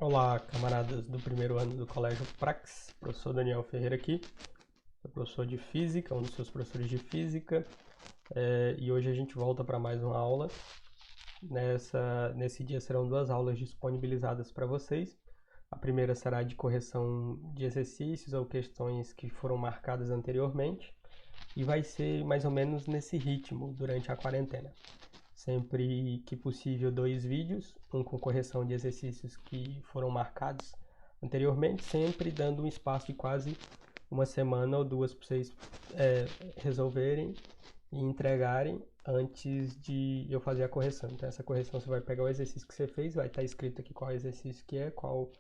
Olá, camaradas do primeiro ano do Colégio Prax, professor Daniel Ferreira aqui, sou professor de Física, um dos seus professores de Física, e hoje a gente volta para mais uma aula. Nesse dia serão duas aulas disponibilizadas para vocês. A primeira será de correção de exercícios ou questões que foram marcadas anteriormente, e vai ser mais ou menos nesse ritmo durante a quarentena. Sempre que possível, 2 vídeos, um com correção de exercícios que foram marcados anteriormente, sempre dando um espaço de quase uma semana ou duas para vocês resolverem e entregarem antes de eu fazer a correção. Então, essa correção você vai pegar o exercício que você fez, vai estar escrito aqui qual exercício que é, qual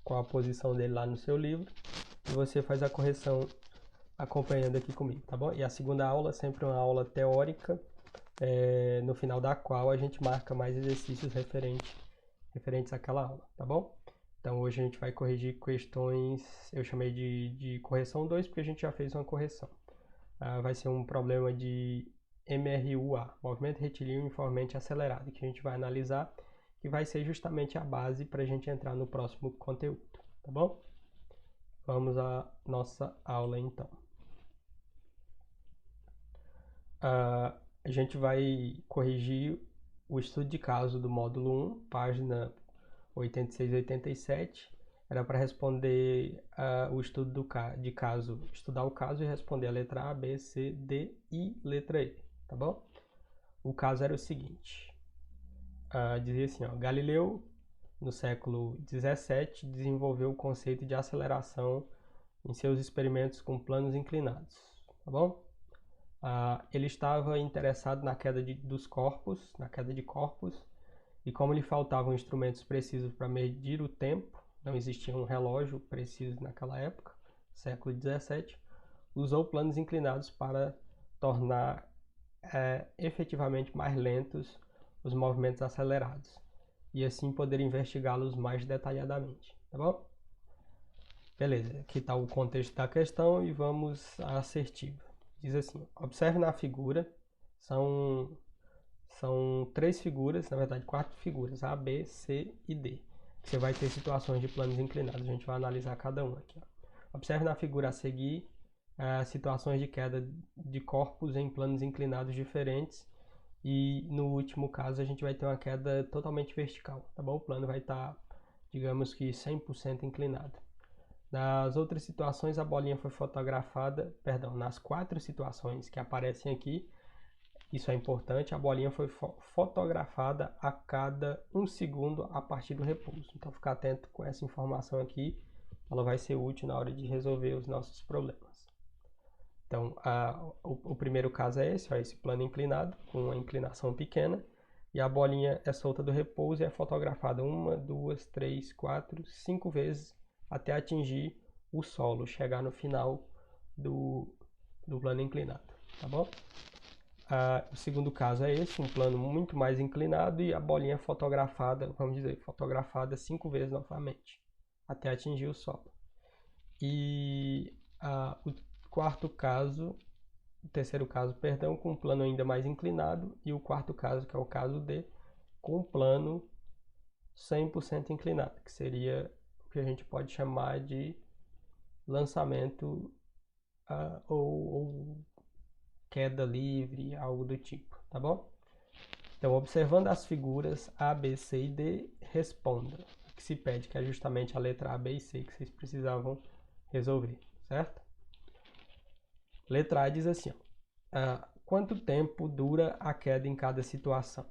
a posição dele lá no seu livro, e você faz a correção acompanhando aqui comigo, tá bom? E a segunda aula, sempre uma aula teórica, no final da qual a gente marca mais exercícios referentes àquela aula, tá bom? Então hoje a gente vai corrigir questões, eu chamei de correção 2 porque a gente já fez uma correção. Vai ser um problema de MRUA, movimento retilíneo uniformemente acelerado, que a gente vai analisar, que vai ser justamente a base para a gente entrar no próximo conteúdo, tá bom? Vamos à nossa aula então. A gente vai corrigir o estudo de caso do módulo 1, página 86 e 87. Era para responder o estudo de caso, estudar o caso e responder a letra A, B, C, D e letra E, tá bom? O caso era o seguinte, dizia assim, ó, Galileu, no século 17, desenvolveu o conceito de aceleração em seus experimentos com planos inclinados, tá bom? Ele estava interessado na queda dos corpos, na queda de corpos, e como lhe faltavam instrumentos precisos para medir o tempo, não existia um relógio preciso naquela época, século 17, usou planos inclinados para tornar efetivamente mais lentos os movimentos acelerados, e assim poder investigá-los mais detalhadamente, tá bom? Beleza, aqui está o contexto da questão e vamos à assertiva. Diz assim, observe na figura, são 3 figuras, na verdade 4 figuras, A, B, C e D. Você vai ter situações de planos inclinados, a gente vai analisar cada uma aqui. Ó. Observe na figura a seguir situações de queda de corpos em planos inclinados diferentes, e no último caso a gente vai ter uma queda totalmente vertical, tá bom? O plano vai estar, digamos que 100% inclinado. Nas outras situações, a bolinha foi fotografada, perdão, nas 4 situações que aparecem aqui, isso é importante, a bolinha foi fotografada a cada 1 segundo a partir do repouso. Então, ficar atento com essa informação aqui, ela vai ser útil na hora de resolver os nossos problemas. Então, o primeiro caso é esse, ó, esse plano inclinado, com uma inclinação pequena, e a bolinha é solta do repouso e é fotografada 1, 2, 3, 4, 5 vezes até atingir o solo, chegar no final do plano inclinado, tá bom? O segundo caso é esse, um plano muito mais inclinado e a bolinha fotografada, vamos dizer, fotografada 5 vezes novamente, até atingir o solo. E o terceiro caso, perdão, com um plano ainda mais inclinado, e o quarto caso, que é o caso D, com um plano 100% inclinado, que seria o que a gente pode chamar de lançamento ou queda livre, algo do tipo, tá bom? Então, observando as figuras A, B, C e D, responda o que se pede, que é justamente a letra A, B e C que vocês precisavam resolver, certo? Letra A diz assim, quanto tempo dura a queda em cada situação?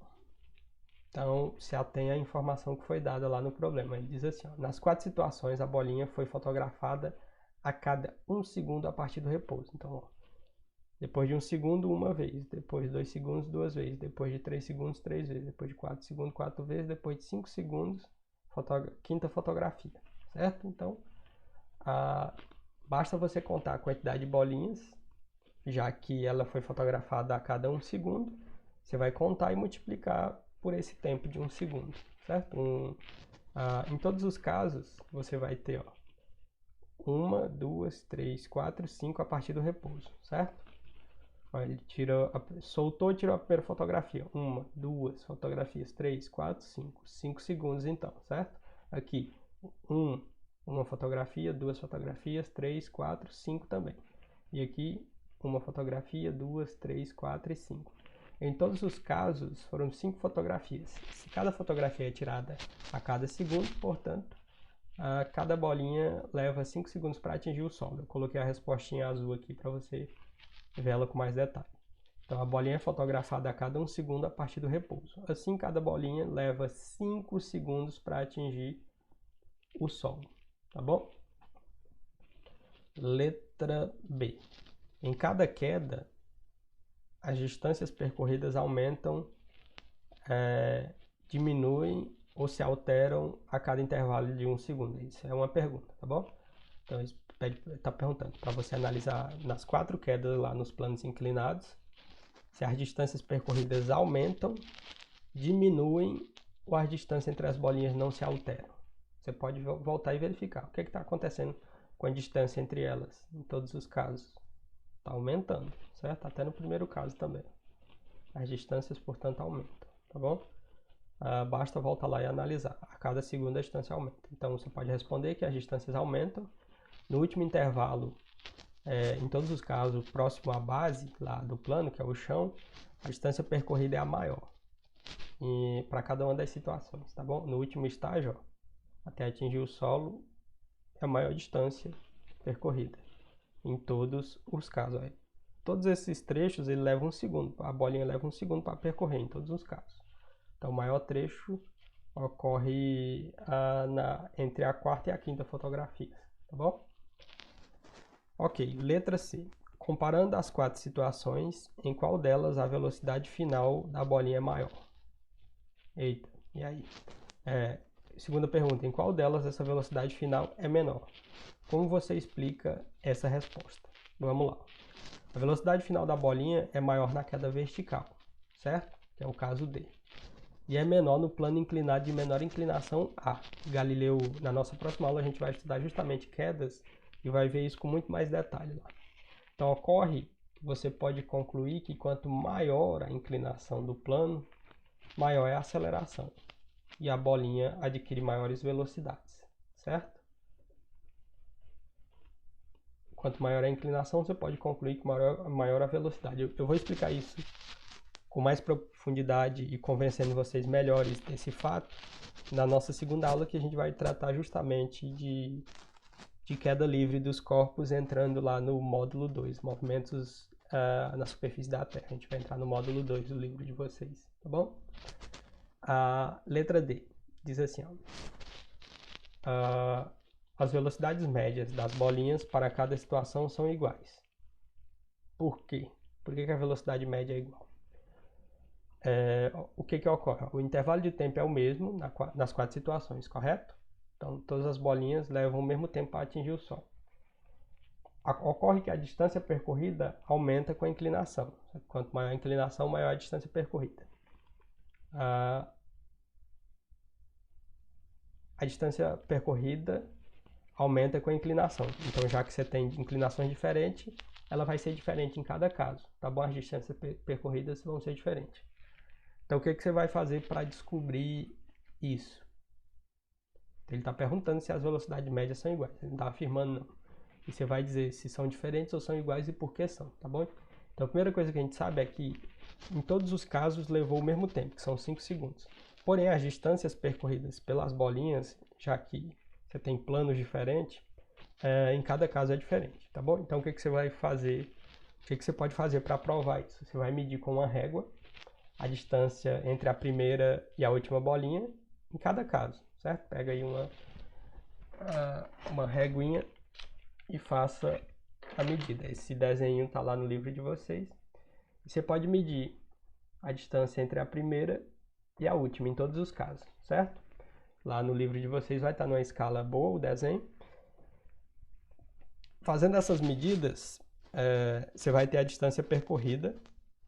Então, se atém à informação que foi dada lá no problema. Ele diz assim, nas 4 situações, a bolinha foi fotografada a cada 1 segundo a partir do repouso. Então, ó, depois de 1 segundo, uma vez. Depois de 2 segundos, 2 vezes. Depois de 3 segundos, 3 vezes. Depois de 4 segundos, 4 vezes. Depois de 5 segundos, quinta fotografia. Certo? Então, basta você contar a quantidade de bolinhas, já que ela foi fotografada a cada 1 segundo. Você vai contar e multiplicar por esse tempo de 1 segundo. Certo? Em todos os casos, você vai ter 1, 2, 3, 4, 5 a partir do repouso. Certo? Ele soltou e tirou a primeira fotografia. 1, 2 fotografias, 3, 4, 5. 5 segundos então, certo? Aqui, uma fotografia, 2 fotografias, 3, 4, 5 também. E aqui, uma fotografia, 2, 3, 4 e 5. Em todos os casos, foram 5 fotografias. Se cada fotografia é tirada a cada segundo, portanto, cada bolinha leva 5 segundos para atingir o solo. Eu coloquei a respostinha azul aqui para você ver ela com mais detalhe. Então, a bolinha é fotografada a cada 1 segundo a partir do repouso. Assim, cada bolinha leva 5 segundos para atingir o solo. Tá bom? Letra B. Em cada queda, as distâncias percorridas aumentam, diminuem ou se alteram a cada intervalo de 1 segundo. Isso é uma pergunta, tá bom? Então, está perguntando para você analisar nas 4 quedas lá nos planos inclinados, se as distâncias percorridas aumentam, diminuem ou as distâncias entre as bolinhas não se alteram. Você pode voltar e verificar o que está acontecendo com a distância entre elas, em todos os casos. Está aumentando, certo? Até no primeiro caso também. As distâncias, portanto, aumentam, tá bom? Basta voltar lá e analisar. A cada segundo a distância aumenta. Então, você pode responder que as distâncias aumentam. No último intervalo, em todos os casos, próximo à base lá do plano, que é o chão, a distância percorrida é a maior. E para cada uma das situações, tá bom? No último estágio, ó, até atingir o solo, é a maior distância percorrida. Em todos os casos. Todos esses trechos, ele leva 1 segundo. A bolinha leva 1 segundo para percorrer, em todos os casos. Então, o maior trecho ocorre entre a 4ª e a 5ª fotografia. Tá bom? Ok, letra C. Comparando as 4 situações, em qual delas a velocidade final da bolinha é maior? Eita, e aí? Segunda pergunta, em qual delas essa velocidade final é menor? Como você explica essa resposta? Vamos lá. A velocidade final da bolinha é maior na queda vertical, certo? Que é o caso D. E é menor no plano inclinado de menor inclinação A. Galileu, na nossa próxima aula, a gente vai estudar justamente quedas e vai ver isso com muito mais detalhe lá. Então, ocorre que você pode concluir que quanto maior a inclinação do plano, maior é a aceleração. E a bolinha adquire maiores velocidades, certo? Quanto maior a inclinação, você pode concluir que maior a velocidade. Eu vou explicar isso com mais profundidade e convencendo vocês melhores desse fato na nossa segunda aula, que a gente vai tratar justamente de queda livre dos corpos, entrando lá no módulo 2, movimentos na superfície da Terra. A gente vai entrar no módulo 2 do livro de vocês, tá bom? A letra D diz assim, as velocidades médias das bolinhas para cada situação são iguais. Por quê? Por que a velocidade média é igual? O que ocorre? O intervalo de tempo é o mesmo nas 4 situações, correto? Então, todas as bolinhas levam o mesmo tempo para atingir o Sol. Ocorre que a distância percorrida aumenta com a inclinação. Quanto maior a inclinação, maior a distância percorrida. A distância percorrida aumenta com a inclinação. Então, já que você tem inclinações diferentes, ela vai ser diferente em cada caso, tá bom? As distâncias percorridas vão ser diferentes. Então, o que você vai fazer para descobrir isso? Ele está perguntando se as velocidades médias são iguais. Ele não está afirmando, não. E você vai dizer se são diferentes ou são iguais e por que são, tá bom? Então, a primeira coisa que a gente sabe é que em todos os casos levou o mesmo tempo, que são 5 segundos. Porém, as distâncias percorridas pelas bolinhas, já que você tem planos diferentes, em cada caso é diferente, tá bom? Então, o que você vai fazer? O que você pode fazer para provar isso? Você vai medir com uma régua a distância entre a primeira e a última bolinha em cada caso, certo? Pega aí uma reguinha e faça a medida. Esse desenho está lá no livro de vocês. Você pode medir a distância entre a primeira e a última em todos os casos, certo? Lá no livro de vocês vai estar numa escala boa o desenho. Fazendo essas medidas, você vai ter a distância percorrida,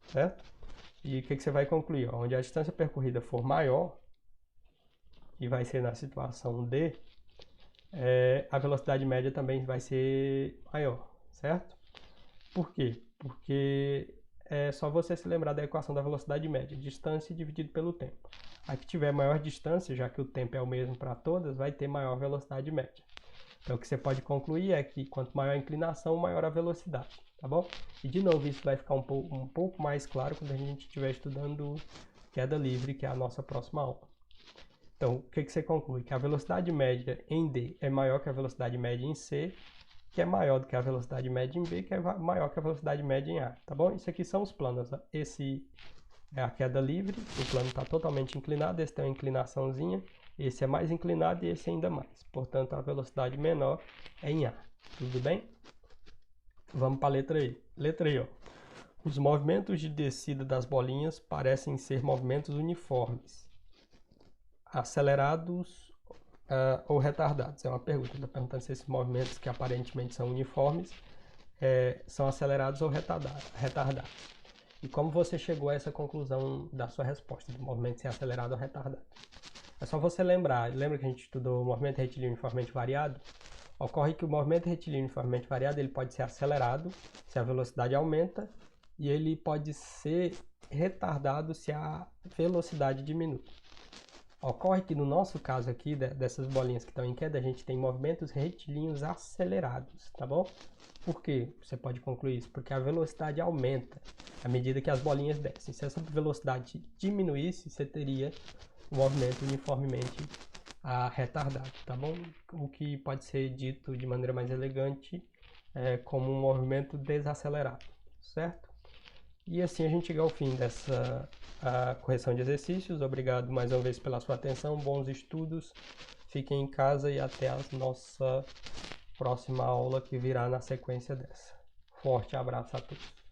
certo? E o que você vai concluir? Onde a distância percorrida for maior, e vai ser na situação D, a velocidade média também vai ser maior, certo? Por quê? Porque é só você se lembrar da equação da velocidade média, distância dividido pelo tempo. A que tiver maior distância, já que o tempo é o mesmo para todas, vai ter maior velocidade média. Então, o que você pode concluir é que quanto maior a inclinação, maior a velocidade, tá bom? E, de novo, isso vai ficar um pouco mais claro quando a gente estiver estudando queda livre, que é a nossa próxima aula. Então, o que você conclui? Que a velocidade média em D é maior que a velocidade média em C, que é maior do que a velocidade média em B, que é maior que a velocidade média em A, tá bom? Isso aqui são os planos. Esse é a queda livre, o plano está totalmente inclinado, esse tem uma inclinaçãozinha, esse é mais inclinado e esse ainda mais. Portanto, a velocidade menor é em A. Tudo bem? Vamos para a letra E. Letra E, ó. Os movimentos de descida das bolinhas parecem ser movimentos uniformes, acelerados ou retardados. É uma pergunta, está perguntando se esses movimentos que aparentemente são uniformes são acelerados ou retardados. E como você chegou a essa conclusão da sua resposta, do movimento ser acelerado ou retardado? É só você lembra que a gente estudou o movimento retilíneo uniformemente variado? Ocorre que o movimento retilíneo uniformemente variado ele pode ser acelerado se a velocidade aumenta e ele pode ser retardado se a velocidade diminui. Ocorre que no nosso caso aqui, dessas bolinhas que estão em queda, a gente tem movimentos retilíneos acelerados, tá bom? Por quê? Você pode concluir isso? Porque a velocidade aumenta à medida que as bolinhas descem. Se essa velocidade diminuísse, você teria um movimento uniformemente retardado, tá bom? O que pode ser dito de maneira mais elegante como um movimento desacelerado, certo? E assim a gente chega ao fim dessa correção de exercícios. Obrigado mais uma vez pela sua atenção, bons estudos, fiquem em casa e até a nossa próxima aula que virá na sequência dessa. Forte abraço a todos.